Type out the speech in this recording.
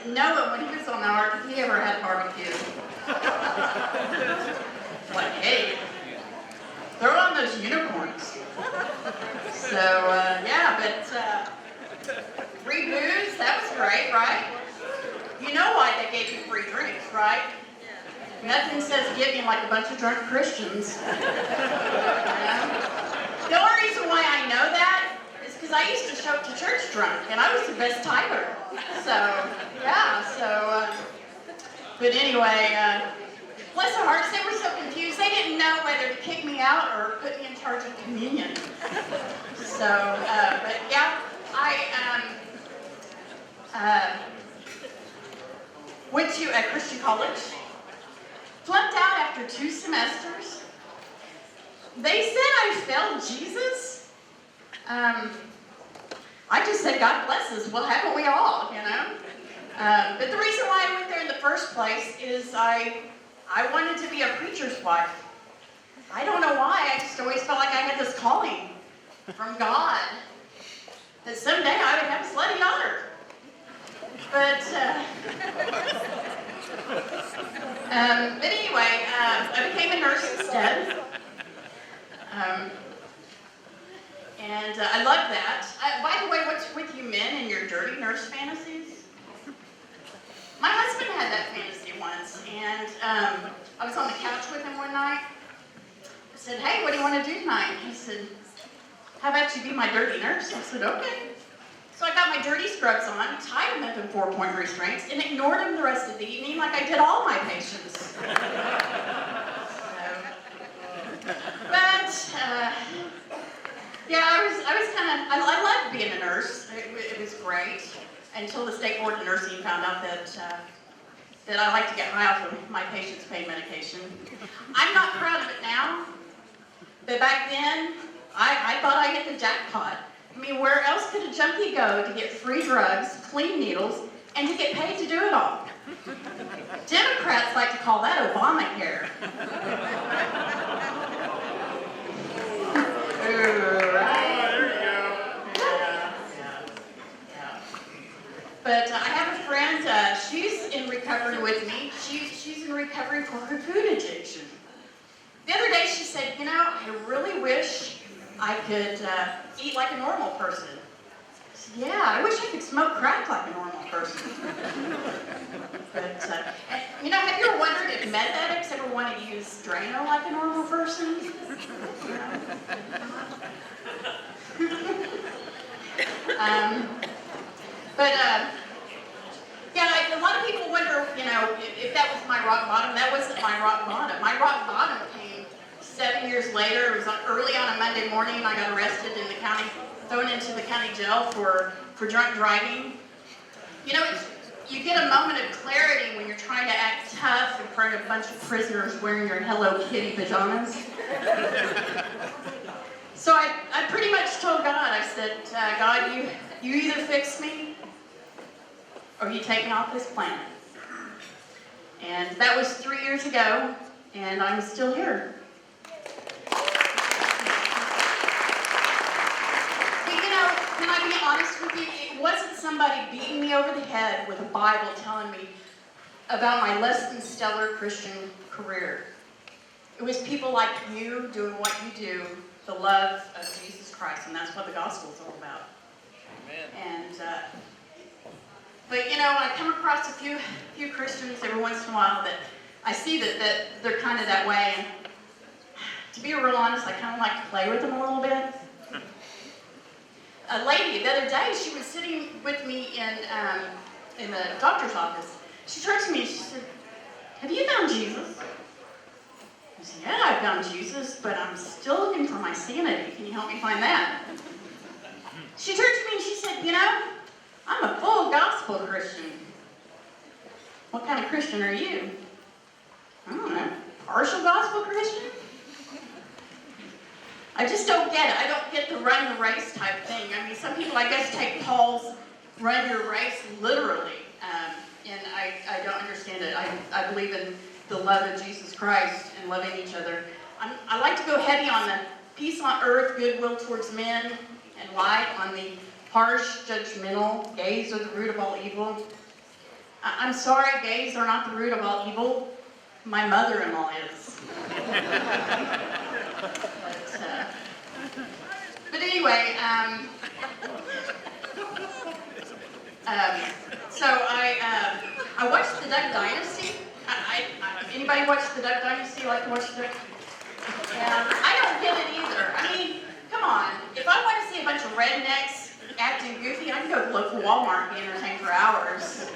Noah, when he was on the ark, if he ever had barbecue. Like, hey, throw on those unicorns. So, yeah, but free booze, that was great, right? You know why they gave you free drinks, right? Nothing says giving like a bunch of drunk Christians. The only reason why I know that is because I used to show up to church drunk, and I was the best timer. So, yeah, but anyway, bless their hearts, they were so confused. They didn't know whether to kick me out or put me in charge of communion. So, but yeah, I went to a Christian college, flunked out after 2 semesters. They said I failed Jesus. I just said, God bless us. Well, haven't we all, you know? But the reason why I went there in the first place is I wanted to be a preacher's wife. I don't know why. I just always felt like I had this calling from God that someday I would have a slutty daughter. But anyway, I became a nurse instead. And I love that. By the way, what's with you men and your dirty nurse fantasies? My husband had that fantasy once, and I was on the couch with him one night. I said, hey, what do you want to do tonight? He said, how about you be my dirty nurse? I said, okay. So I got my dirty scrubs on, tied them up in 4-point restraints, and ignored him the rest of the evening like I did all my patients. Yeah, I was kind of, I loved being a nurse. It was great until the State Board of Nursing found out that I like to get high off of my patients' pain medication. I'm not proud of it now, but back then, I thought I hit the jackpot. I mean, where else could a junkie go to get free drugs, clean needles, and to get paid to do it all? Democrats like to call that Obamacare. But I have a friend, she's in recovery with me. She's in recovery for her food addiction. The other day she said, you know, I really wish I could eat like a normal person. I said, yeah, I wish I could smoke crack like a normal person. But, you know, have you ever wondered if meth addicts ever want to use Drano like a normal person? Yeah, a lot of people wonder, you know, if that was my rock bottom. That wasn't my rock bottom. My rock bottom came 7 years later. It was early on a Monday morning. I got arrested in the county, thrown into the county jail for drunk driving. You know, you get a moment of clarity when you're trying to act tough in front of a bunch of prisoners wearing your Hello Kitty pajamas. So I pretty much told God, I said, God, you either fix me or you take me off this planet. And that was 3 years ago, and I'm still here. But you know, can I be honest with you? It wasn't somebody beating me over the head with a Bible telling me about my less than stellar Christian career. It was people like you doing what you do, the love of Jesus Christ, and that's what the gospel is all about. Amen. And but you know, when I come across a few Christians every once in a while that I see that they're kind of that way, and to be real honest, I kind of like to play with them a little bit. A lady the other day, she was sitting with me in the doctor's office. She turned to me and she said, "Have you found Jesus?" I said, "Yeah, I found Jesus, but I'm still looking for my sanity. Can you help me find that?" She turned to me and she said, "You know, I'm a full gospel Christian." "What kind of Christian are you?" "I don't know, partial gospel Christian?" I just don't get it. I don't get the run the race type thing. I mean, some people, I guess, take Paul's run your race literally, and I don't understand it. I believe in the love of Jesus Christ and loving each other. I like to go heavy on the peace on earth, goodwill towards men, and light on the harsh, judgmental, gays are the root of all evil. I'm sorry, gays are not the root of all evil. My mother-in-law is. But anyway, so I watched the Duck Dynasty. Anybody watch the Duck Dynasty? Like to watch the Duck? Yeah, I don't get it either. I mean, come on. If I want to see a bunch of rednecks acting goofy, I can go to the local Walmart and be entertained for hours.